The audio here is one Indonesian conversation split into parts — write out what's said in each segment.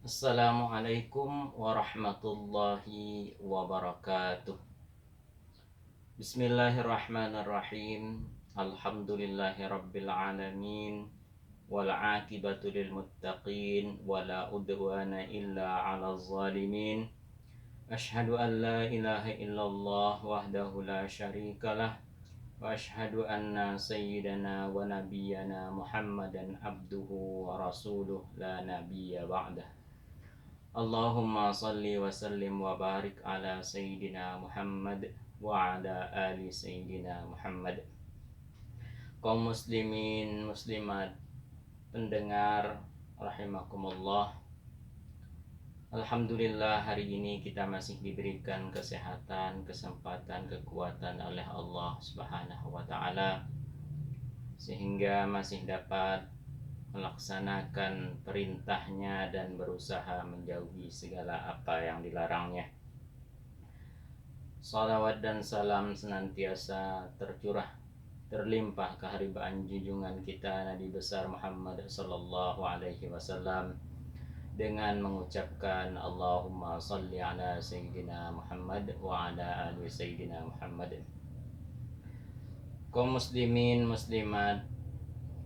Assalamualaikum warahmatullahi wabarakatuh. Bismillahirrahmanirrahim. Alhamdulillahi rabbil alamin. Wal aqibatu lil muttaqin. Wala udwana illa 'alal zalimin. Asyhadu an la ilaha illallah wahdahu la syarikalah. Wa asyhadu anna sayyidana wa nabiyyana Muhammadan abduhu wa rasuluh la nabiyya ba'dah. Allahumma salli wa sallim wa barik ala Sayyidina Muhammad wa ala ali Sayyidina Muhammad. Kaum muslimin muslimat pendengar rahimakumullah. Alhamdulillah hari ini kita masih diberikan kesehatan, kesempatan, kekuatan oleh Allah Subhanahu wa taala sehingga masih dapat melaksanakan perintahnya dan berusaha menjauhi segala apa yang dilarangnya. Salawat dan salam senantiasa tercurah terlimpah keharibaan junjungan kita Nabi besar Muhammad sallallahu alaihi wasallam dengan mengucapkan Allahumma salli ala Sayyidina Muhammad wa ala ali Sayyidina Muhammad. Kaum muslimin muslimat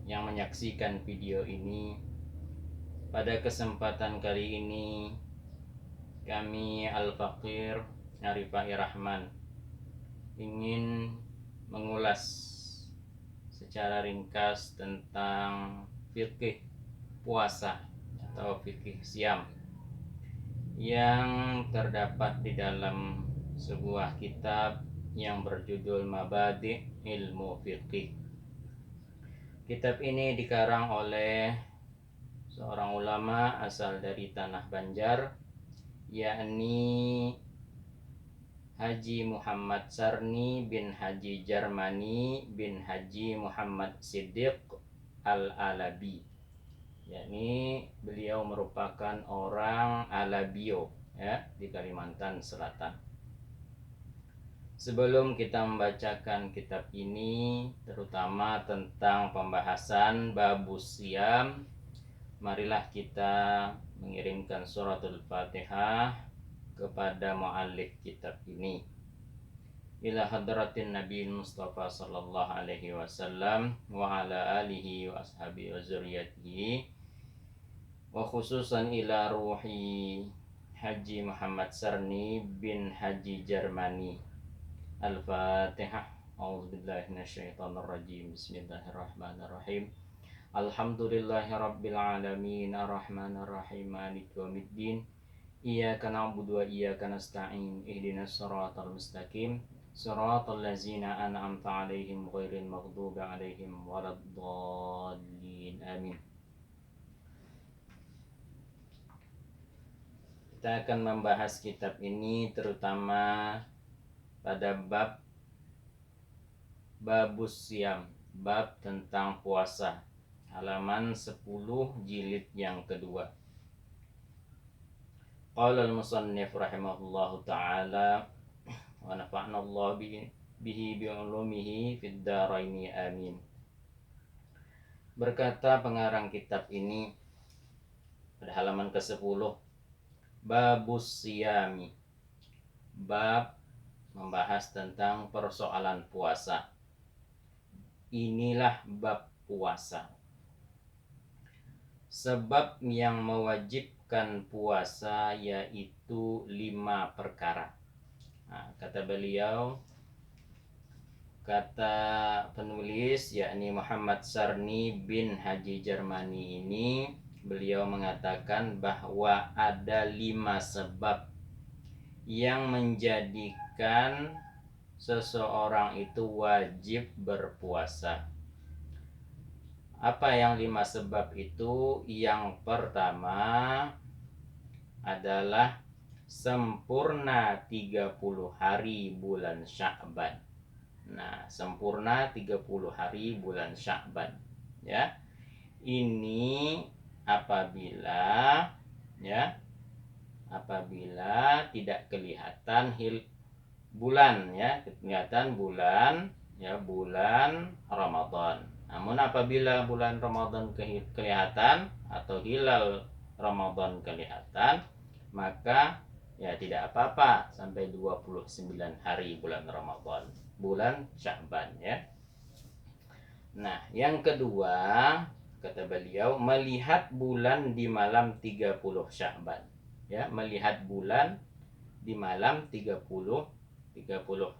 yang menyaksikan video ini, pada kesempatan kali ini kami Al-Faqir Arifai Rahman ingin mengulas secara ringkas tentang fikih puasa atau fikih siam yang terdapat di dalam sebuah kitab yang berjudul Mabadi' Ilmu Fiqih. Kitab ini dikarang oleh seorang ulama asal dari tanah Banjar, yakni Haji Muhammad Sarni bin Haji Jarmani bin Haji Muhammad Siddiq Al-Alabi. Yakni beliau merupakan orang Alabio ya, di Kalimantan Selatan. Sebelum kita membacakan kitab ini, terutama tentang pembahasan babus siam, marilah kita mengirimkan suratul Fatihah kepada muallif kitab ini. Ila hadratin Nabi Mustafa sallallahu alaihi wasallam wa ala alihi wa ashabihi wa zuriyatihi, wa khususan ila ruhi Haji Muhammad Sarni bin Haji Jarmani. Al-Fatihah. A'udzubillahi minasyaitonirrajim. Bismillahirrahmanirrahim. Alhamdulillahi rabbil alamin, arrahmanir rahim, maliki yaumiddin. Iyyaka na'budu wa iyyaka nasta'in. Ihdinas siratal mustaqim. Siratal ladzina an'amta 'alaihim ghairil maghdubi 'alaihim waladdallin. Amin. Kita akan membahas kitab ini terutama pada bab babus siam, bab tentang puasa, halaman 10 jilid yang kedua. Qala al-musannif rahimahullahu ta'ala wa nafa'na Allah bihi bi'ulumihi fid dharaini amin. Berkata pengarang kitab ini pada halaman ke-10, babus siyami, bab membahas tentang persoalan puasa. Inilah bab puasa. Sebab yang mewajibkan puasa yaitu 5 perkara. Nah, kata beliau, kata penulis yakni Muhammad Sarni bin Haji Jarmani ini, beliau mengatakan bahwa ada 5 sebab yang menjadikan seseorang itu wajib berpuasa. Apa yang 5 sebab itu? Yang pertama adalah sempurna 30 hari bulan Sya'ban. Nah, sempurna 30 hari bulan Sya'ban ya. Ini apabila tidak kelihatan bulan ya, kelihatan bulan ya, bulan Ramadan. Namun apabila bulan Ramadan kelihatan atau hilal Ramadan kelihatan, maka ya tidak apa-apa sampai 29 hari bulan Ramadan, bulan Sya'ban ya. Nah, yang kedua kata beliau melihat bulan di malam 30 Sya'ban. Ya, melihat bulan di malam 30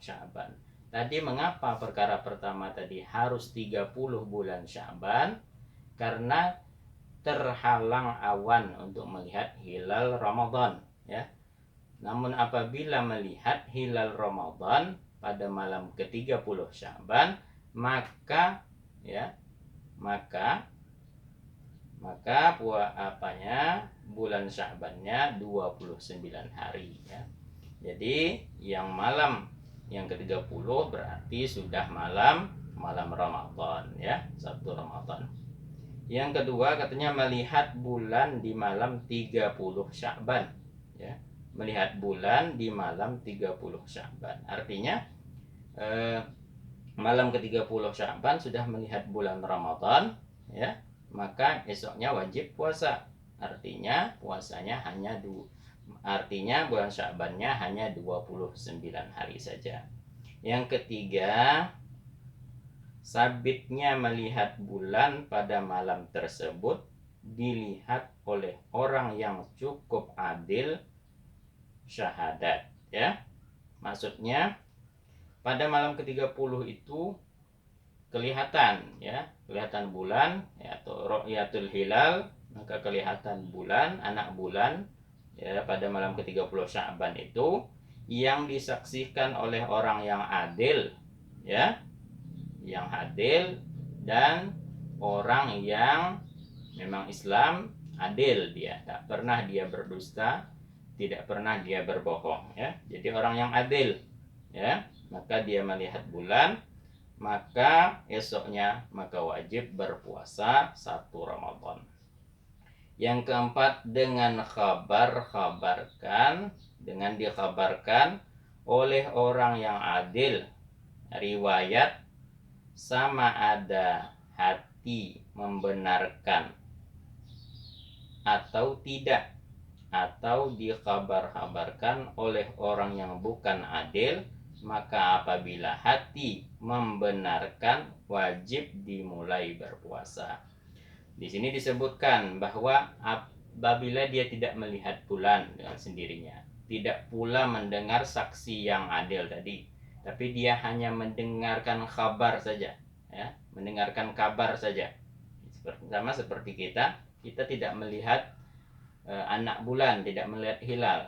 Sya'ban. Tadi mengapa perkara pertama tadi harus 30 bulan Sya'ban? Karena terhalang awan untuk melihat hilal Ramadan ya. Namun apabila melihat hilal Ramadan pada malam ke-30 Sya'ban, maka ya, maka bulan Sya'bannya 29 hari ya. Jadi yang malam yang ke-30 berarti sudah malam Ramadan ya, Sabtu Ramadan. Yang kedua katanya melihat bulan di malam 30 Sya'ban ya. Melihat bulan di malam 30 Sya'ban. Artinya malam ke-30 Sya'ban sudah melihat bulan Ramadan ya, maka esoknya wajib puasa. Artinya puasanya artinya bulan Sya'bannya hanya 29 hari saja. Yang ketiga, sabitnya melihat bulan pada malam tersebut dilihat oleh orang yang cukup adil syahadat ya. Maksudnya pada malam ke-30 itu kelihatan ya, kelihatan bulan ya, atau ru'yatul hilal, maka kelihatan bulan, anak bulan ya pada malam ke-30 Sya'ban itu yang disaksikan oleh orang yang adil ya, yang adil dan orang yang memang Islam adil, dia tak pernah dia berdusta, tidak pernah dia berbohong ya. Jadi orang yang adil ya, maka dia melihat bulan, maka esoknya maka wajib berpuasa 1 Ramadan. Yang keempat, dengan dikabarkan oleh orang yang adil, riwayat sama ada hati membenarkan atau tidak, atau dikabar-kabarkan oleh orang yang bukan adil, maka apabila hati membenarkan wajib dimulai berpuasa. Di sini disebutkan bahwa apabila dia tidak melihat bulan dengan sendirinya, tidak pula mendengar saksi yang adil tadi, tapi dia hanya mendengarkan kabar saja ya, mendengarkan kabar saja. Sama seperti kita tidak melihat anak bulan, tidak melihat hilal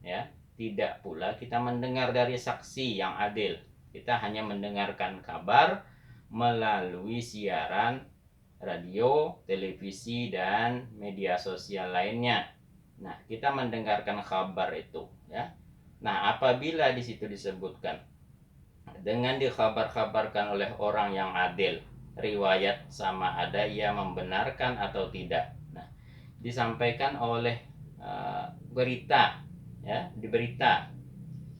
ya, tidak pula kita mendengar dari saksi yang adil. Kita hanya mendengarkan kabar melalui siaran radio, televisi, dan media sosial lainnya. Nah, kita mendengarkan kabar itu ya. Nah, apabila di situ disebutkan dengan dikabar-kabarkan oleh orang yang adil, riwayat sama ada ia membenarkan atau tidak. Nah, disampaikan oleh berita ya, di berita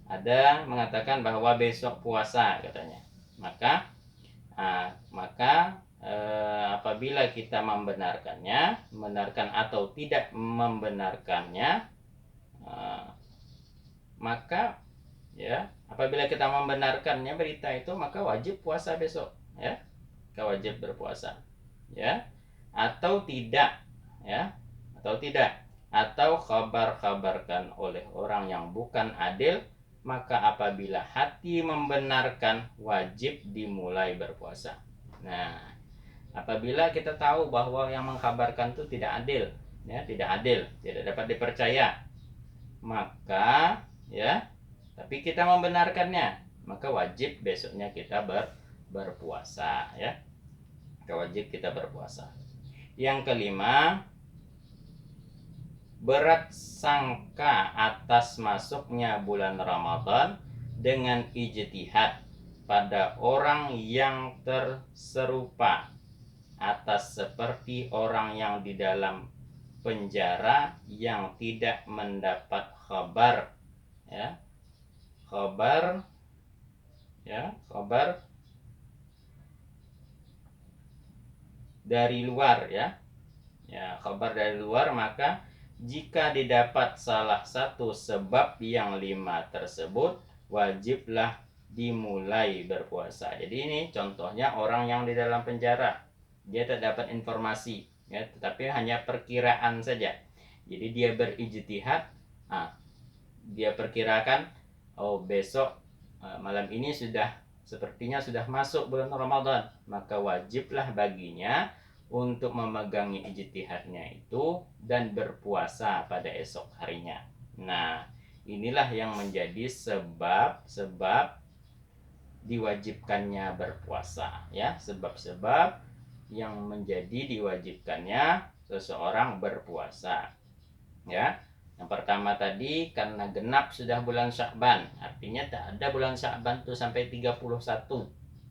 ada mengatakan bahwa besok puasa katanya. Maka apabila kita membenarkan atau tidak membenarkannya, maka ya, apabila kita membenarkannya berita itu, maka wajib puasa besok ya, kita wajib berpuasa ya, atau tidak ya, atau kabar-kabarkan oleh orang yang bukan adil, maka apabila hati membenarkan wajib dimulai berpuasa. Nah, apabila kita tahu bahwa yang mengkabarkan itu tidak adil ya, tidak dapat dipercaya, maka ya, tapi kita membenarkannya, maka wajib besoknya kita berpuasa ya, wajib kita berpuasa. Yang kelima, berat sangka atas masuknya bulan Ramadan dengan ijtihad pada orang yang terserupa atas seperti orang yang di dalam penjara yang tidak mendapat kabar ya, kabar dari luar ya, kabar dari luar, maka jika didapat salah satu sebab yang 5 tersebut, wajiblah dimulai berpuasa. Jadi ini contohnya orang yang di dalam penjara, dia tak dapat informasi, ya, tetapi hanya perkiraan saja. Jadi dia berijtihad, dia perkirakan, oh besok malam ini sepertinya sudah masuk bulan Ramadan, maka wajiblah baginya untuk memegangi ijtihadnya itu dan berpuasa pada esok harinya. Nah, inilah yang menjadi sebab-sebab diwajibkannya berpuasa, ya, sebab-sebab yang menjadi diwajibkannya seseorang berpuasa, ya. Yang pertama tadi karena genap sudah bulan Sya'ban, artinya tak ada bulan Sya'ban itu sampai 31,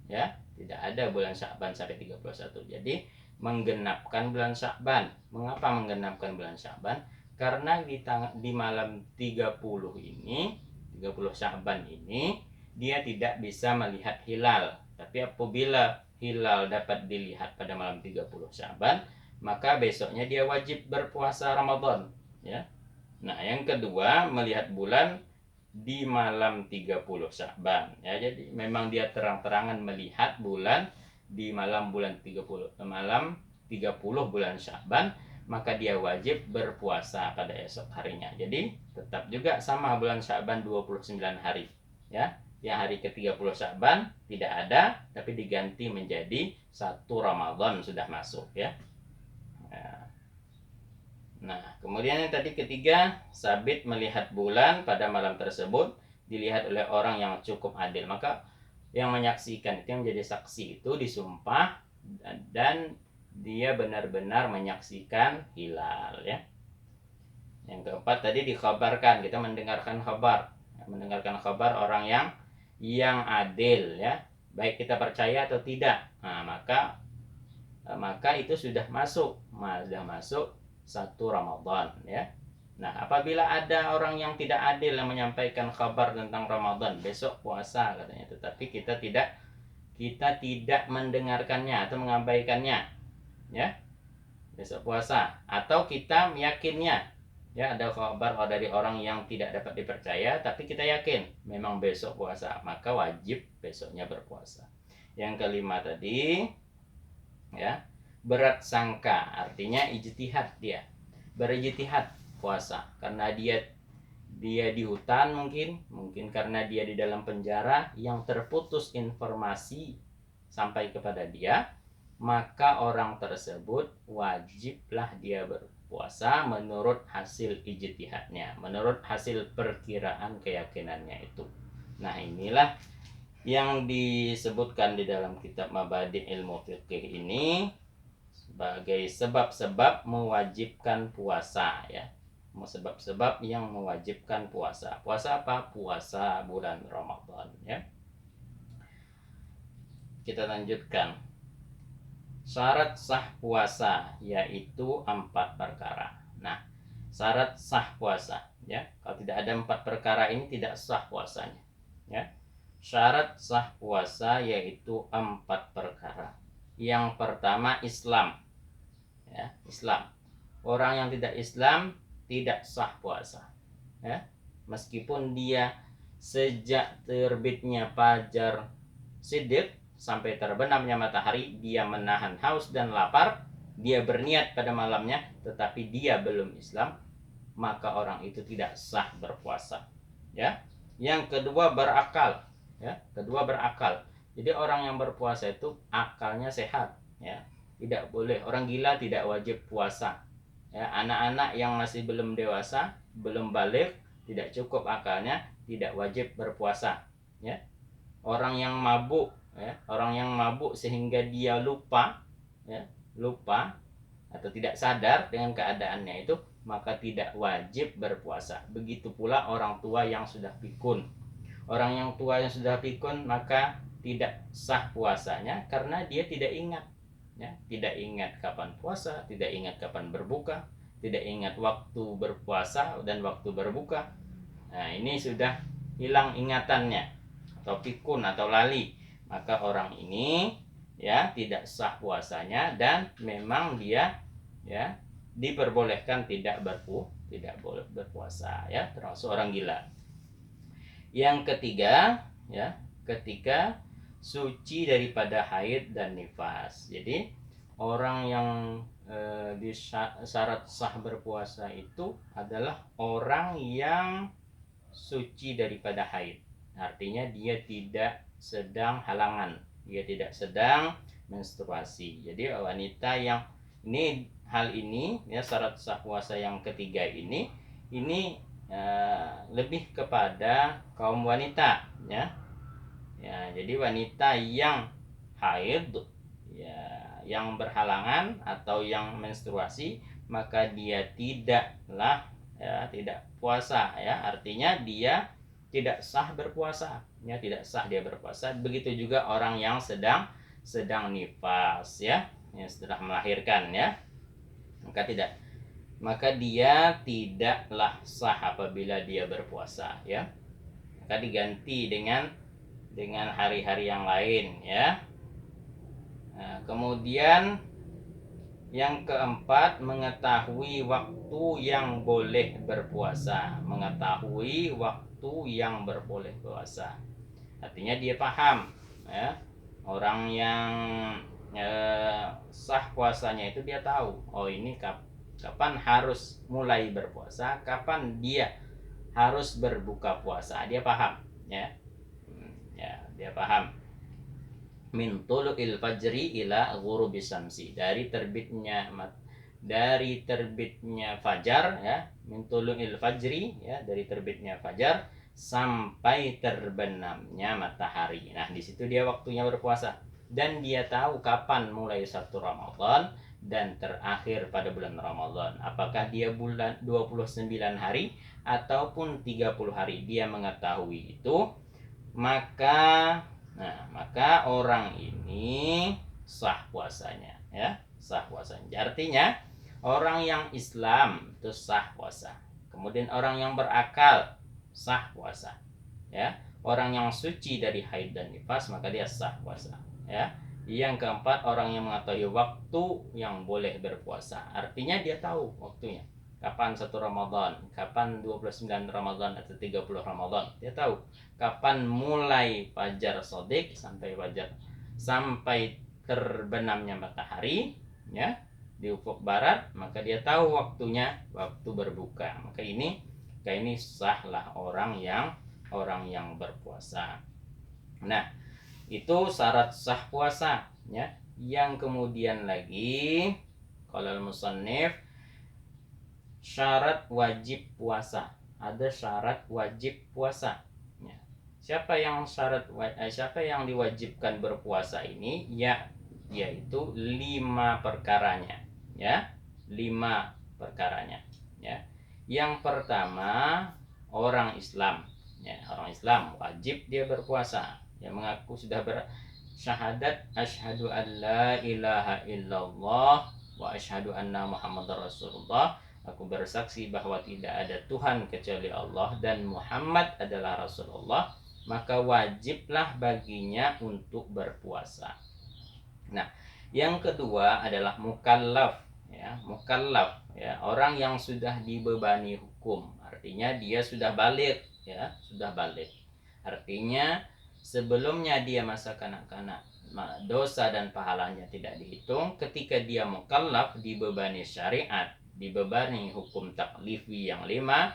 ya. Tidak ada bulan Sya'ban sampai 31. Jadi menggenapkan bulan Sya'ban. Mengapa menggenapkan bulan Sya'ban? Karena di malam 30 ini, 30 Sya'ban ini, dia tidak bisa melihat hilal. Tapi apabila hilal dapat dilihat pada malam 30 Sya'ban, maka besoknya dia wajib berpuasa Ramadan, ya. Nah, yang kedua, melihat bulan di malam 30 Sya'ban, ya. Jadi memang dia terang-terangan melihat bulan di malam 30 bulan Sya'ban, maka dia wajib berpuasa pada esok harinya. Jadi tetap juga sama bulan Sya'ban 29 hari, ya. Yang hari ke-30 Sya'ban tidak ada, tapi diganti menjadi 1 Ramadan sudah masuk, ya. Nah, kemudian yang tadi ketiga, sabit melihat bulan pada malam tersebut dilihat oleh orang yang cukup adil. Maka yang menyaksikan itu, yang menjadi saksi itu disumpah dan dia benar-benar menyaksikan hilal, ya. Yang keempat tadi dikhabarkan, kita mendengarkan kabar. Mendengarkan kabar orang yang adil, ya. Baik kita percaya atau tidak. Nah, maka itu sudah masuk 1 Ramadan, ya. Nah, apabila ada orang yang tidak adil yang menyampaikan kabar tentang Ramadan, besok puasa katanya, tetapi kita tidak mendengarkannya atau mengabaikannya, ya. Besok puasa, atau kita meyakinnya, ya, ada kabar dari orang yang tidak dapat dipercaya tapi kita yakin memang besok puasa, maka wajib besoknya berpuasa. Yang kelima tadi, ya, berat sangka, artinya ijtihad, dia berijtihad puasa karena dia di hutan, mungkin karena dia di dalam penjara yang terputus informasi sampai kepada dia, maka orang tersebut wajiblah dia berpuasa menurut hasil ijtihadnya, menurut hasil perkiraan keyakinannya itu. Nah, inilah yang disebutkan di dalam kitab Mabadi' Ilmu Fiqih ini sebagai sebab-sebab mewajibkan puasa, ya. Sebab-sebab yang mewajibkan puasa. Puasa apa? Puasa bulan Ramadan, ya. Kita lanjutkan. Syarat sah puasa yaitu 4 perkara. Nah, syarat sah puasa, ya. Kalau tidak ada 4 perkara ini tidak sah puasanya, ya. Syarat sah puasa yaitu 4 perkara. Yang pertama Islam, ya, Islam. Orang yang tidak Islam tidak sah puasa, ya. Meskipun dia sejak terbitnya fajar siddiq sampai terbenamnya matahari dia menahan haus dan lapar, dia berniat pada malamnya, tetapi dia belum Islam, maka orang itu tidak sah berpuasa, ya. Yang kedua berakal, ya. Kedua berakal. Jadi orang yang berpuasa itu akalnya sehat, ya. Tidak boleh, orang gila tidak wajib puasa, ya. Anak-anak yang masih belum dewasa, belum baligh, tidak cukup akalnya, tidak wajib berpuasa, ya. Orang yang mabuk, ya, orang yang mabuk sehingga dia lupa, ya, lupa atau tidak sadar dengan keadaannya itu, maka tidak wajib berpuasa. Begitu pula orang tua yang sudah pikun. Orang yang tua yang sudah pikun maka tidak sah puasanya karena dia tidak ingat, ya, tidak ingat kapan puasa, tidak ingat kapan berbuka, tidak ingat waktu berpuasa dan waktu berbuka. Nah, ini sudah hilang ingatannya atau pikun atau lali, maka orang ini, ya, tidak sah puasanya dan memang dia, ya, diperbolehkan tidak tidak boleh berpuasa, ya, termasuk orang gila. Yang ketiga, ya, ketika suci daripada haid dan nifas. Jadi orang yang di syarat sah berpuasa itu adalah orang yang suci daripada haid. Artinya dia tidak sedang halangan, dia tidak sedang menstruasi. Jadi wanita yang ini, hal ini, ya, syarat sah puasa yang ketiga ini lebih kepada kaum wanita, ya. Ya, jadi wanita yang haid, ya, yang berhalangan atau yang menstruasi, maka dia tidaklah, ya, tidak puasa, ya. Artinya dia tidak sah berpuasa, ya, tidak sah dia berpuasa. Begitu juga orang yang sedang nifas, ya, setelah melahirkan, ya. Maka dia tidaklah sah apabila dia berpuasa, ya. Maka diganti dengan hari-hari yang lain, ya. Nah, kemudian yang keempat, mengetahui waktu yang boleh berpuasa. Mengetahui waktu yang boleh puasa. Artinya dia paham, ya. Orang yang sah puasanya itu dia tahu, oh ini kapan harus mulai berpuasa, kapan dia harus berbuka puasa. Dia paham, ya. Ya, dia paham. Min tulu'il fajri ila ghurubis syamsi, dari terbitnya fajar, ya, min tulu'il fajri, ya, dari terbitnya fajar sampai terbenamnya matahari. Nah, di situ dia waktunya berpuasa, dan dia tahu kapan mulai 1 Ramadan dan terakhir pada bulan Ramadan. Apakah dia bulan 29 hari ataupun 30 hari, dia mengetahui itu. Maka orang ini sah puasanya, ya, sah puasanya. Artinya orang yang Islam itu sah puasa. Kemudian orang yang berakal sah puasa, ya. Orang yang suci dari haid dan nifas, maka dia sah puasa, ya. Yang keempat, orang yang mengetahui waktu yang boleh berpuasa. Artinya dia tahu waktunya, kapan 1 Ramadan, kapan 29 Ramadan atau 30 Ramadan. Dia tahu kapan mulai fajar sodik sampai terbenamnya matahari, ya, di ufuk barat. Maka dia tahu waktunya, waktu berbuka. Maka ini sahlah orang yang berpuasa. Nah, itu syarat sah puasa, ya. Yang kemudian lagi, qalal musannif, syarat wajib puasa. Ada syarat wajib puasa, ya. Siapa yang diwajibkan berpuasa ini, ya, yaitu 5 perkaranya, ya. 5 perkaranya, ya. Yang pertama, orang Islam, ya. Orang Islam wajib dia berpuasa, yang mengaku sudah bersyahadat asyhadu an la ilaha illallah wa asyhadu anna muhammadar rasulullah. Aku bersaksi bahwa tidak ada Tuhan kecuali Allah dan Muhammad adalah Rasulullah. Maka wajiblah baginya untuk berpuasa. Nah, yang kedua adalah mukallaf, ya. Mukallaf, ya, orang yang sudah dibebani hukum. Artinya dia sudah baligh, ya, sudah baligh. Artinya sebelumnya dia masa kanak-kanak, dosa dan pahalanya tidak dihitung. Ketika dia mukallaf, dibebani syariat, dibebani hukum taklifi yang 5,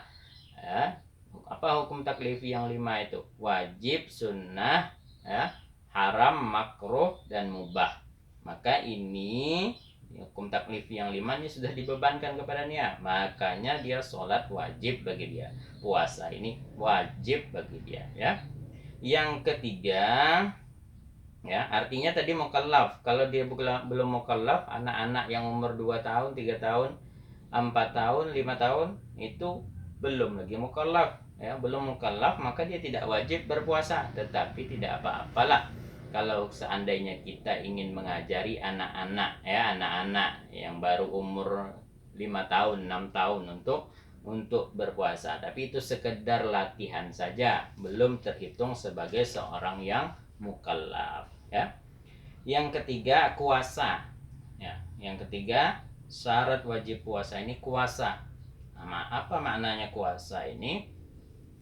ya. Apa hukum taklifi yang 5 itu? Wajib, sunnah, ya, haram, makruh, dan mubah. Maka ini hukum taklifi yang 5 ini sudah dibebankan kepadanya. Makanya dia sholat wajib bagi dia, puasa ini wajib bagi dia, ya. Yang ketiga, ya, artinya tadi mukallaf. Kalau dia belum mukallaf, anak-anak yang umur 2 tahun, 3 tahun, 4 tahun, 5 tahun, itu belum lagi mukallaf, ya. Belum mukallaf, maka dia tidak wajib berpuasa. Tetapi tidak apa-apalah kalau seandainya kita ingin mengajari anak-anak, ya, anak-anak yang baru umur 5 tahun, 6 tahun untuk berpuasa. Tapi itu sekedar latihan saja, belum terhitung sebagai seorang yang mukallaf, ya. Yang ketiga, kuasa, ya. Yang ketiga, syarat wajib puasa ini kuasa. Apa maknanya kuasa ini?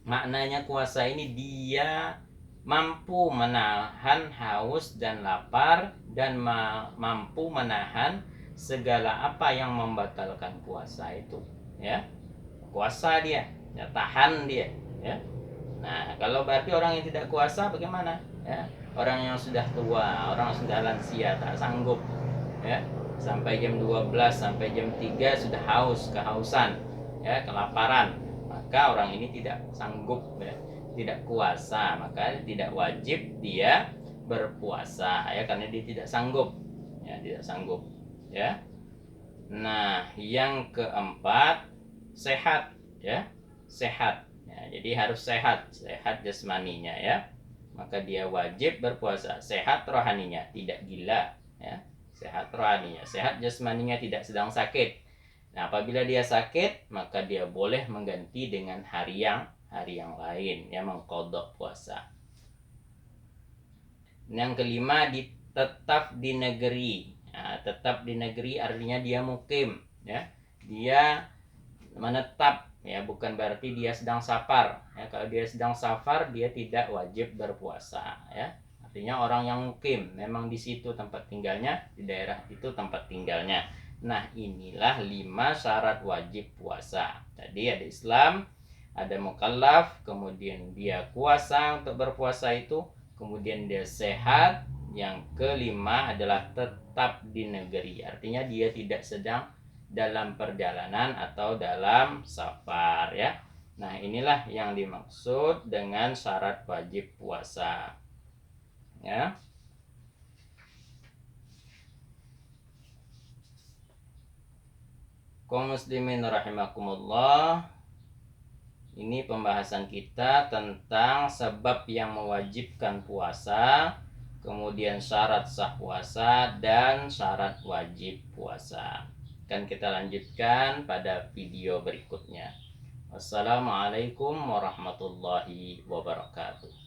Maknanya kuasa ini dia mampu menahan haus dan lapar dan mampu menahan segala apa yang membatalkan puasa itu, ya. Kuasa dia, ya, tahan dia, ya. Nah, kalau berarti orang yang tidak kuasa bagaimana? Ya, orang yang sudah tua, orang yang sudah lansia, tak sanggup, ya. Sampai jam 12, sampai jam 3 sudah haus, kehausan, ya, kelaparan. Maka orang ini tidak sanggup, ya, tidak kuasa, maka tidak wajib dia berpuasa, ya, karena dia tidak sanggup, ya, tidak sanggup, ya. Nah, yang keempat, sehat, ya, sehat. Ya, jadi harus sehat, sehat jasmaninya, ya. Maka dia wajib berpuasa. Sehat rohaninya, tidak gila, ya. Sehat rohaninya, sehat jasmaninya, tidak sedang sakit. Nah, apabila dia sakit, maka dia boleh mengganti dengan hari yang lain, ya, mengkodok puasa. Yang kelima, tetap di negeri. Nah, tetap di negeri artinya dia mukim, ya. Dia menetap, ya, bukan berarti dia sedang safar, ya. Kalau dia sedang safar dia tidak wajib berpuasa, ya. Artinya orang yang mukim, memang di situ tempat tinggalnya, di daerah itu tempat tinggalnya. Nah, inilah 5 syarat wajib puasa. Tadi ada Islam, ada mukallaf, kemudian dia kuasa untuk berpuasa itu, kemudian dia sehat, yang kelima adalah tetap di negeri. Artinya dia tidak sedang dalam perjalanan atau dalam safar, ya. Nah, inilah yang dimaksud dengan syarat wajib puasa, ya. Kaum muslimin rahimakumullah, ini pembahasan kita tentang sebab yang mewajibkan puasa, kemudian syarat sah puasa dan syarat wajib puasa. Akan kita lanjutkan pada video berikutnya. Wassalamualaikum warahmatullahi wabarakatuh.